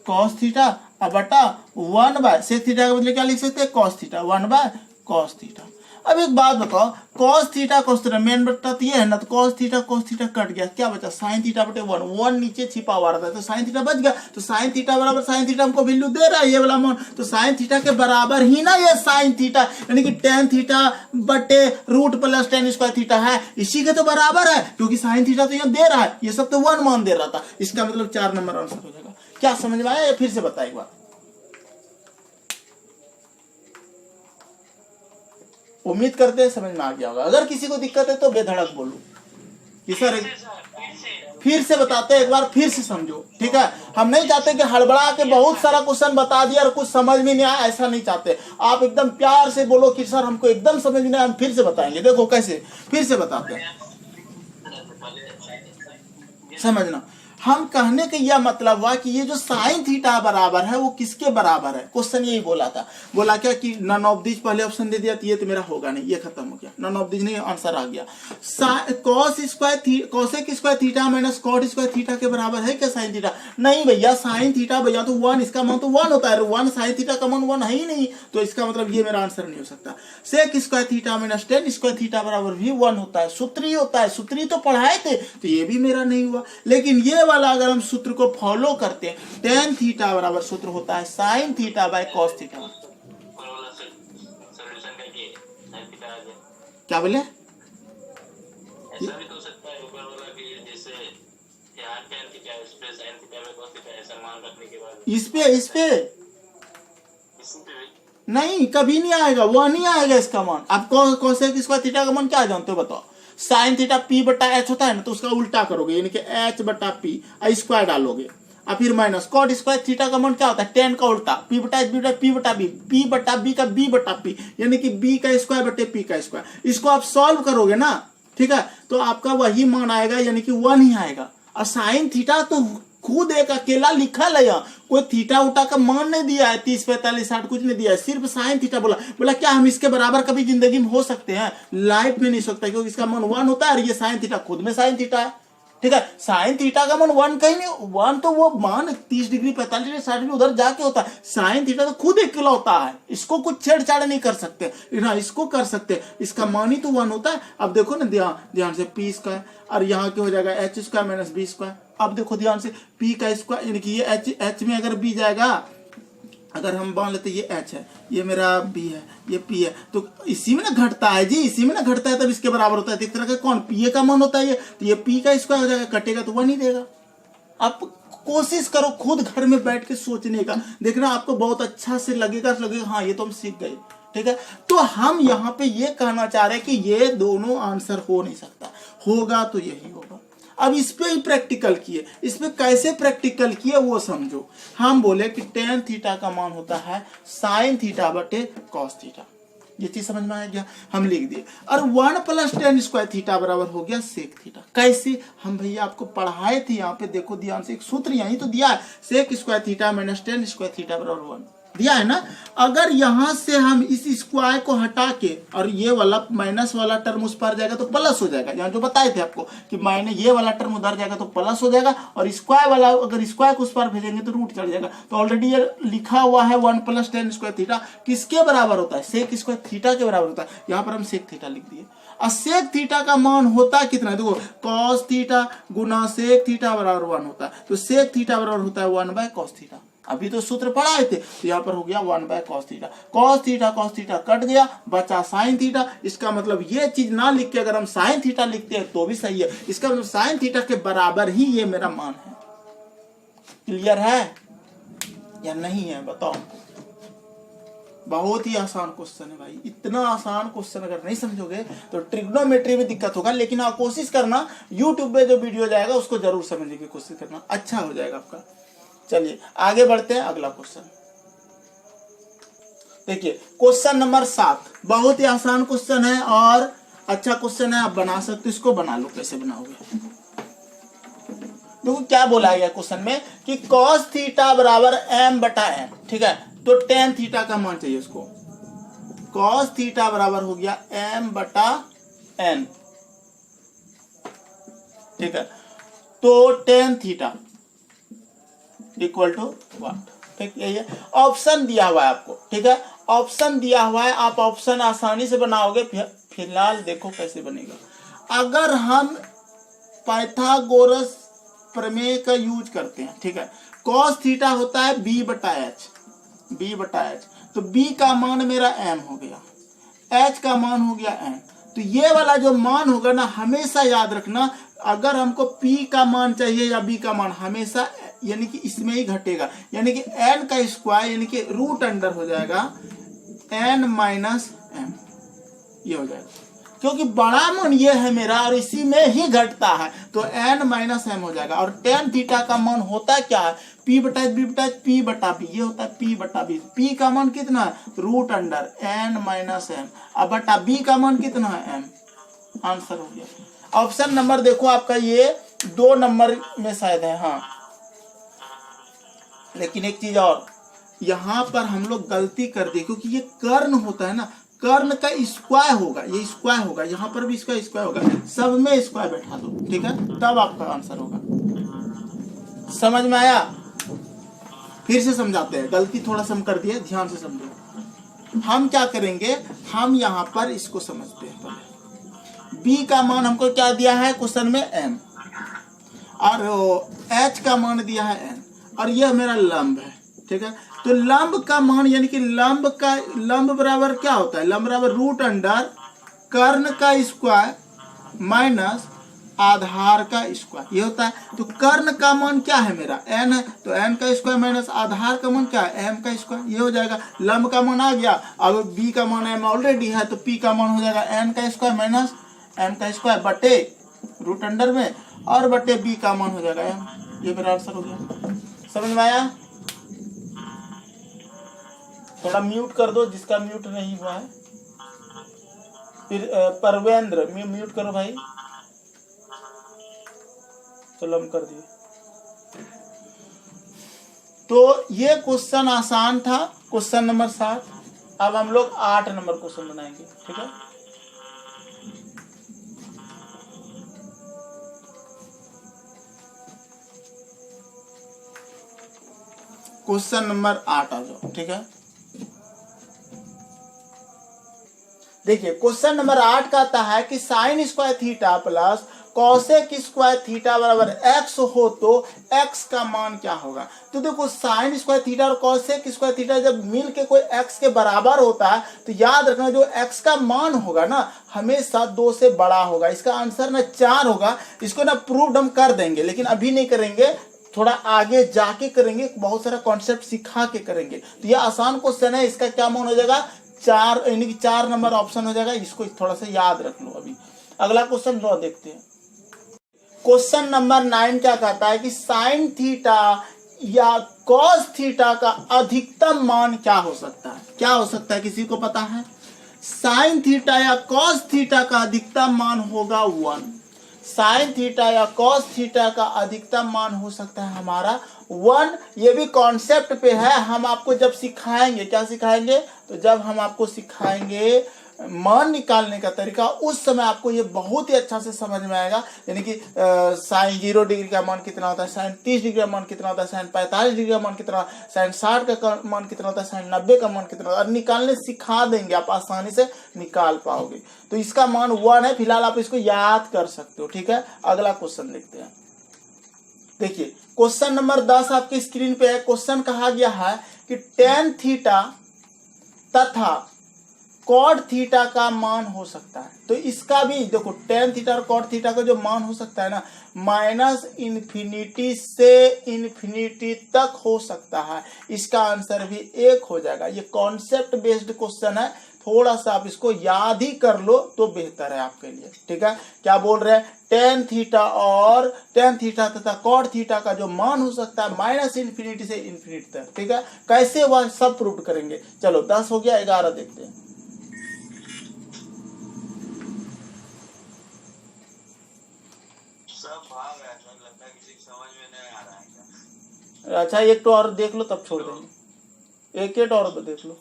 कॉस थीटा बटा 1 सेक थीटा के बदले क्या लिख सकते हैं कॉस थीटा 1/cos थीटा। अब एक बात बताओ, cos theta cos theta main बटा तो ये है ना, तो cos थीटा कट गया, क्या बचा साइन थीटा बटे 1 नीचे छिपा हुआ रहता है, तो साइन थीटा बच गया। तो साइन थीटा बराबर साइन थीटा हमको वैल्यू दे रहा है ये वाला मान, तो साइन थीटा के बराबर ही ना ये साइन थीटा, यानी कि टेन थीटा बटे root plus tan square theta है, इसी के तो बराबर है, क्योंकि साइन थीटा तो यहाँ दे रहा है, ये सब तो 1 मान दे रहा था। इसका मतलब 4 नंबर आंसर हो जाएगा। क्या समझ में आया, फिर से बताए एक बार। उम्मीद करते हैं समझ में आ गया होगा। अगर किसी को दिक्कत है तो बेधड़क बोलो कि सर फिर से बताते हैं एक बार, फिर से समझो, ठीक है। हम नहीं चाहते कि हड़बड़ा के बहुत सारा क्वेश्चन बता दिया और कुछ समझ में नहीं आया, ऐसा नहीं चाहते। आप एकदम प्यार से बोलो कि सर हमको एकदम समझ में आया, हम फिर से बताएंगे। देखो कैसे, फिर से बताते हैं, समझना। हम कहने का यह मतलब हुआ कि ये जो साइन थीटा बराबर है वो किसके बराबर है, क्वेश्चन यही बोला था। बोला क्या कि नन ऑफ दिस, पहले ऑप्शन दे दिया तो ये तो मेरा होगा नहीं, ये खत्म हो गया, नन ऑफ दिस नहीं, आंसर आ गया। Cosec square theta minus cot square theta के बराबर है क्या साइन थीटा? नहीं भैया, साइन थीटा भैया तो 1, इसका मान तो 1 होता है, 1 साइन थीटा का मान 1 है ही नहीं, तो इसका मतलब ये मेरा आंसर नहीं हो सकता। Sec square theta minus tan square theta बराबर भी 1 होता है, सूत्री होता है, सूत्री तो पढ़ाए थे, तो ये भी मेरा नहीं हुआ। लेकिन ये वाला अगर हम सूत्र को फॉलो करते हैं, टेन थीटा बराबर सूत्र होता है sine theta by cos theta. क्या बोले? ऐसा भी तो सकता है ऊपर वाला कि जैसे यहाँ tan थीटा इस पे sin थीटा में cos थीटा ऐसा मान रखने के बाद इस पे नहीं, कभी नहीं आएगा, वो नहीं आएगा इसका मान। आप कोसेक स्क्वायर थीटा का मान क्या जानते हो बताओ? साइन थीटा p बटा एच होता है ना, तो उसका उल्टा करोगे, यानी कि h बटा p स्क्वायर डालोगे, और फिर माइनस कॉट स्क्वायर थीटा का मान क्या होता है, टेन का उल्टा, p बटा h बटा p बटा b, p बटा b का b बटा p, यानी कि b का स्क्वायर बटे p का स्क्वायर। इसको आप सॉल्व करोगे ना, ठीक है, तो आपका वही मान आएगा, यानी कि 1 ही आएगा। और साइन थीटा तो खुद एक अकेला लिखा है, यहाँ कोई थीटा उटा का मान नहीं दिया है, 30 45 60 कुछ नहीं दिया है, सिर्फ साइन थीटा बोला। क्या हम इसके बराबर कभी जिंदगी में हो सकते हैं? लाइफ में नहीं सकता, क्योंकि इसका मान 1 होता है और ये साइन थीटा खुद में साइन थीटा है, ठीक है। साइन थीटा का मान 1 कहीं नहीं, 1 तो वो मान 30 डिग्री 45 डिग्री 60 डिग्री उधर जाके होता है। साइन थीटा तो खुद अकेला होता है, इसको कुछ छेड़छाड़ नहीं कर सकते, लेकिन हाँ इसको कर सकते, इसका मान ही तो 1 होता है। अब देखो ना ध्यान से, p स्क्वायर और यहाँ क्या हो जाएगा h square minus b square. अब देखो ध्यान से, p का स्क्वायर, यानी कि ये h में अगर b जाएगा, अगर हम मान लेते ये h है, ये मेरा b है, ये p है, तो इसी में ना घटता है जी, इसी में ना घटता है, तब इसके बराबर होता है। एक तरह का कौन p का मान होता है ये, तो ये p का स्क्वायर हो जाएगा, कटेगा तो 1 ही देगा। आप कोशिश करो खुद घर में बैठ के सोचने का, देखना आपको बहुत अच्छा से लगेगा हाँ ये तो हम सीख गए, ठीक है। तो हम यहाँ पे ये कहना चाह रहे हैं कि ये दोनों आंसर हो नहीं सकता, होगा तो यही होगा। अब इस पे ही प्रैक्टिकल किए, इस पे कैसे प्रैक्टिकल किए वो समझो। हम बोले कि टेन थीटा का मान होता है साइन थीटा बटे कॉस थीटा, ये चीज समझ में आ गया, हम लिख दिए। और 1 प्लस टेन स्क्वायर थीटा बराबर हो गया सेक थीटा। कैसे? हम भैया आपको पढ़ाए थे, यहाँ पे देखो ध्यान से, एक सूत्र यही तो दिया है, sec square theta minus tan square theta बराबर 1 दिया है ना। अगर यहां से हम इस स्क्वायर को हटा के और ये वाला माइनस वाला टर्म उस पर जाएगा तो प्लस हो जाएगा, यहाँ जो बताए थे आपको कि माइनस ये वाला टर्म उधर जाएगा तो प्लस हो जाएगा, और स्क्वायर वाला अगर स्क्वायर को उस पर भेजेंगे तो रूट चढ़ जाएगा। तो ऑलरेडी ये लिखा हुआ है 1 प्लस टेन स्क्वायर थीटा किसके बराबर होता है, सेक स्क्वायर थीटा के बराबर होता है। यहाँ पर हम सेक थीटा लिख दिए, और सेक थीटा का मान होता है कितना, देखो कॉस थीटा गुना सेक थीटा बराबर 1 होता है, तो सेक थीटा बराबर होता है 1/cos थीटा। अभी तो सूत्र पढ़ाए थे, तो यहाँ पर हो गया 1/cos theta. cos theta cut गया, बचा साइन थीटा। इसका मतलब ये चीज ना लिख के अगर हम साइन थीटा लिखते हैं तो भी सही है, इसका मतलब साइन थीटा के बराबर ही ये मेरा मान है। क्लियर है या नहीं है बताओ? बहुत ही आसान क्वेश्चन है भाई, इतना आसान क्वेश्चन अगर नहीं समझोगे तो ट्रिग्नोमेट्री में दिक्कत होगा। लेकिन आप कोशिश करना, यूट्यूब पे जो वीडियो जाएगा उसको जरूर समझने की कोशिश करना, अच्छा हो जाएगा आपका। चलिए आगे बढ़ते हैं, अगला क्वेश्चन देखिए, क्वेश्चन नंबर 7। बहुत ही आसान क्वेश्चन है और अच्छा क्वेश्चन है, आप बना सकते हो, इसको बना लो। कैसे बनाओगे? देखो क्या बोला गया क्वेश्चन में कि कॉस थीटा बराबर m बटा n, ठीक है। तो टेन थीटा का मान चाहिए उसको, कॉस थीटा बराबर हो गया m बटा n, ठीक है। तो tan theta equal to what, ठीक, यही है। ऑप्शन दिया हुआ है आपको, ठीक है, ऑप्शन दिया हुआ है, आप ऑप्शन आसानी से बनाओगे। फिलहाल देखो कैसे बनेगा। अगर हम पाइथागोरस प्रमेय का यूज करते हैं, ठीक है, कॉस थीटा होता है b बटा एच, b बटा एच, तो b का मान मेरा m हो गया, h का मान हो गया n। तो ये वाला जो मान होगा ना, हमेशा याद रखना, अगर हमको p का मान चाहिए या b का मान, हमेशा यानी कि इसमें ही घटेगा, यानी कि n का स्क्वायर यानी कि रूट अंडर हो जाएगा n माइनस m, ये हो जाएगा, क्योंकि बड़ा मान ये है मेरा और इसी में ही घटता है, तो n माइनस m हो जाएगा। और टेन थीटा का मान होता क्या है, p बटा b बटा p बटा b, ये होता है p बटा b। p का मान कितना है, root under n minus m, अब बटा b का मान कितना है, m। आंसर हो गया। ऑप्शन नंबर देखो आपका ये 2 नंबर में शायद है, हाँ। लेकिन एक चीज और, यहाँ पर हम लोग गलती कर दिए, क्योंकि ये कर्ण होता है ना, कर्ण का स्क्वायर होगा, ये स्क्वायर होगा, यहाँ पर भी इसका स्क्वायर होगा, सब में स्क्वायर बैठा दो, ठीक है, तब आपका आंसर होगा। समझ में आया? फिर से समझाते हैं, गलती थोड़ा सा हम कर दिए, ध्यान से समझो। हम क्या करेंगे, हम यहाँ पर इसको समझते हैं पहले। b का मान हमको क्या दिया है क्वेश्चन में, m, और h का मान दिया है n, और यह मेरा लंब है, ठीक है। तो लंब का मान यानी कि लंब बराबर क्या होता है, लंब बराबर रूट अंडर कर्ण का स्क्वायर माइनस आधार का स्क्वायर, ये होता है। तो कर्ण का मान क्या है मेरा, n है, तो n का स्क्वायर माइनस आधार का मान क्या है, m का स्क्वायर, ये हो जाएगा। लंब का मान आ गया, अब b का मान m ऑलरेडी है, तो p का मान हो जाएगा n का स्क्वायर माइनस m का स्क्वायर बटे रूट अंडर में, और बटे b का मान हो जाएगा m। ये मेरा आंसर हो गया। समझ में आया? थोड़ा म्यूट कर दो जिसका म्यूट नहीं हुआ है। फिर परवेंद्र म्यूट करो भाई। चलो हम कर दिए। तो ये क्वेश्चन आसान था, क्वेश्चन नंबर 7। अब हम लोग 8 नंबर क्वेश्चन बनाएंगे, ठीक है। क्वेश्चन नंबर 8 आ जाओ, ठीक है। देखिए क्वेश्चन नंबर 8 का आता है कि sine square theta plus cosec square theta बराबर x हो तो x का मान क्या होगा। तो देखो साइन स्क्वायर थीटा और कॉसेक स्क्वायर थीटा जब मिल के कोई x के बराबर होता है, तो याद रखना जो x का मान होगा ना, हमेशा 2 से बड़ा होगा। इसका आंसर ना 4 होगा। इसको ना प्रूव्ड हम कर देंगे, लेकिन अभी नहीं करेंगे, थोड़ा आगे जाके करेंगे, बहुत सारा कॉन्सेप्ट सिखा के करेंगे। तो ये आसान क्वेश्चन है, इसका क्या मान हो जाएगा, 4, यानी कि 4 नंबर ऑप्शन हो जाएगा। इसको थोड़ा सा याद रख लो। अभी अगला क्वेश्चन 9 देखते हैं। क्वेश्चन नंबर 9 क्या कहता है कि साइन थीटा या कॉस थीटा का अधिकतम मान क्या हो सकता है। क्या हो सकता है, किसी को पता है? साइन थीटा या कॉस थीटा का अधिकतम मान होगा 1। साइन थीटा या कॉस थीटा का अधिकतम मान हो सकता है हमारा 1। ये भी कॉन्सेप्ट पे है, हम आपको जब सिखाएंगे, क्या सिखाएंगे, तो जब हम आपको सिखाएंगे मान निकालने का तरीका, उस समय आपको ये बहुत ही अच्छा से समझ में आएगा। यानी कि साइन 0 डिग्री का मान कितना होता है, साइन 30 डिग्री का मान कितना होता है, साइन 45 डिग्री का मान कितना, साइन 60 का मान कितना होता है, साइन 90 का मान कितना होता है, और निकालने सिखा देंगे, आप आसानी से निकाल पाओगे। तो इसका मान 1 है। फिलहाल आप इसको याद कर सकते हो, ठीक है। अगला क्वेश्चन देखते हैं। देखिए क्वेश्चन नंबर 10 आपकी स्क्रीन पे है। क्वेश्चन कहा गया है कि टेन थीटा तथा कॉट थीटा का मान हो सकता है। तो इसका भी देखो, टेन थीटा और कॉट थीटा का जो मान हो सकता है ना, -इन्फिनिटी से इन्फिनिटी तक हो सकता है। इसका आंसर भी 1 हो जाएगा। ये कॉन्सेप्ट बेस्ड क्वेश्चन है, थोड़ा सा आप इसको याद ही कर लो तो बेहतर है आपके लिए, ठीक है। क्या बोल रहे हैं, टेन थीटा तथा कॉट थीटा का जो मान हो सकता है -इन्फिनिटी से इन्फिनिटी तक, ठीक है। कैसे वह सब प्रूव करेंगे। चलो 10 हो गया, 11 देखते हैं। सब भाग है, लगता है किसी समझ में अच्छा एक तो और देख लो तब छोड़ देंगे, एक एक और देख लो।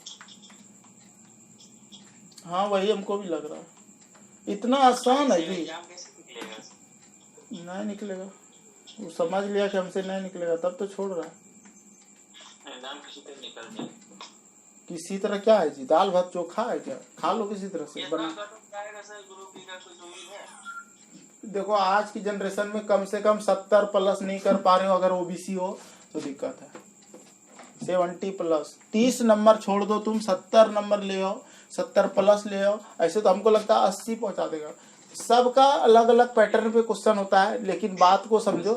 हाँ वही हमको भी लग रहा है, इतना आसान है जी। एग्जाम कैसे निकलेगा? नहीं निकलेगा, वो समझ लिया कि हमसे नहीं निकलेगा तब तो छोड़ रहा है। एग्जाम किसी तरह निकल जाए। किसी तरह क्या है जी, दाल भात चोखा है क्या, खा लो किसी तरह से बना। देखो आज की जनरेशन में कम से कम 70 प्लस नहीं कर पा रहे हो, अगर ओबीसी हो तो दिक्कत है। 70 प्लस, 30 नंबर छोड़ दो तुम, 70 नंबर ले आओ, 70 प्लस ले आओ, ऐसे तो हमको लगता है 80 पहुंचा देगा। सबका अलग अलग पैटर्न पे क्वेश्चन होता है, लेकिन बात को समझो।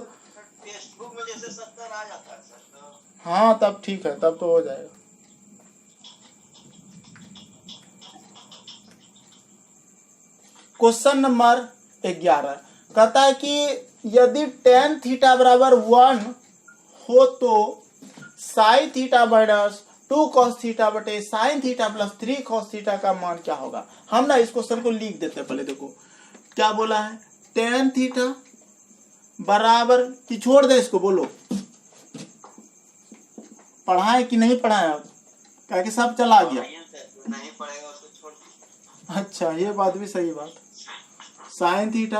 टेक्स्ट बुक में जैसे 70 आ जाता है सर, तो हाँ तब ठीक है, तब तो हो जाएगा। क्वेश्चन नंबर 11 कहता है कि यदि tan थीटा बराबर 1 हो तो sin theta minus 2 cos theta बटे sin theta plus 3 cos theta का मान क्या होगा। हम ना इस क्वेश्चन को लिख देते हैं पहले। देखो क्या बोला है, tan थीटा बराबर कि छोड़ दे इसको, बोलो पढ़ाए कि नहीं पढ़ाए आप, क्या कि सब चला गया। नहीं पड़ेगा उसको छोड़ दीजिए। अच्छा ये बात भी सही बात। साइन थीटा,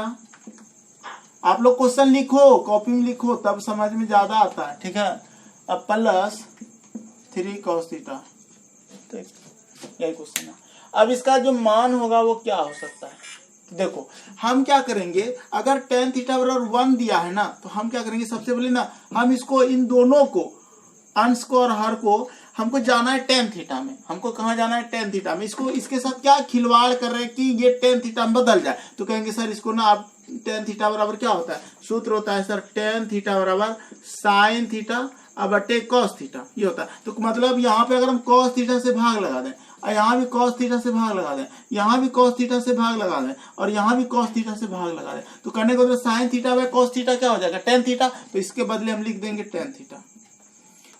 आप लोग क्वेश्चन लिखो, कॉपी में लिखो तब समझ में ज्यादा आता है, ठीक है। अब प्लस 3 cos थीटा, ठीक यही क्वेश्चन है। अब इसका जो मान होगा वो क्या हो सकता है, देखो हम क्या करेंगे, अगर tan थीटा बराबर 1 दिया है ना, तो हम क्या करेंगे, सबसे पहले ना हम इसको, इन दोनों को, अंश को और हर को, हमको जाना है tan थीटा में। हमको कहाँ जाना है, tan थीटा में। इसको इसके साथ क्या खिलवाड़ कर रहे हैं कि ये tan थीटा में बदल जाए, तो कहेंगे सर इसको ना आप tan थीटा बराबर क्या होता है, सूत्र होता है सर tan थीटा बराबर sin थीटा अब बटे cos थीटा, ये होता है। तो मतलब यहाँ पे अगर हम cos थीटा से भाग लगा दें, और यहाँ भी cos थीटा से भाग लगा दें, यहाँ भी cos थीटा से भाग लगा दें, और यहाँ भी cos थीटा से भाग लगा दें, तो करने के बाद sin theta by cos theta क्या हो जाएगा, tan थीटा। तो इसके बदले हम लिख देंगे tan थीटा,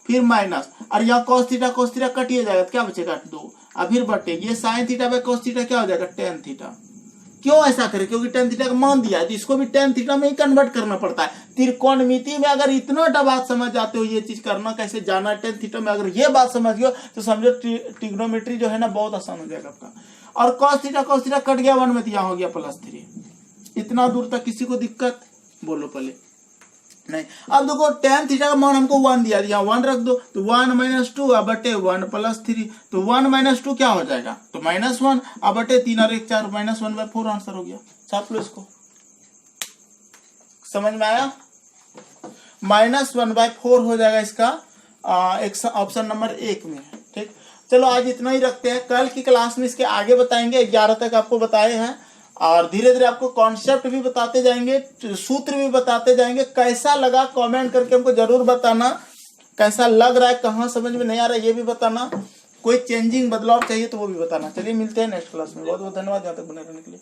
फिर माइनस, और यहाँ cos थीटा कटिए जाएगा तो क्या बचेगा 2, और फिर बटे ये sin theta by cos theta क्या हो जाएगा tan थीटा। क्यों ऐसा करें, क्योंकि tan थीटा का मान दिया है, तो इसको भी tan थीटा में ही कन्वर्ट करना पड़ता है। त्रिकोणमिति में अगर इतना बात समझ जाते हो, ये चीज करना कैसे जाना tan थीटा में, अगर ये बात समझ गए तो समझो ट्रिग्नोमेट्री जो है ना बहुत आसान हो जाएगा आपका। और cos थीटा कट गया 1 में, तो यहाँ हो गया +3। इतना दूर तक किसी को दिक्कत, बोलो पहले नहीं। अब देखो tan थीटा का मान हमको 1 दिया, यहाँ 1 रख दो, तो 1 - 2 अब बटे 1 + 3, तो 1 - 2 क्या हो जाएगा, तो -1 अब बटे 3 और 1 4, -1/4 आंसर हो गया। छाप लो इसको, समझ में आया, -1/4 हो जाएगा इसका ऑप्शन नंबर 1 में, ठीक। चलो आज इतना ही रखते हैं, कल की क्लास में इसके आगे बताएंगे। 11 तक आपको बताए हैं, और धीरे धीरे आपको कॉन्सेप्ट भी बताते जाएंगे, सूत्र भी बताते जाएंगे। कैसा लगा कमेंट करके हमको जरूर बताना, कैसा लग रहा है, कहाँ समझ में नहीं आ रहा है ये भी बताना, कोई चेंजिंग बदलाव चाहिए तो वो भी बताना। चलिए मिलते हैं नेक्स्ट क्लास में, बहुत बहुत धन्यवाद यहाँ तक बने रहने के लिए।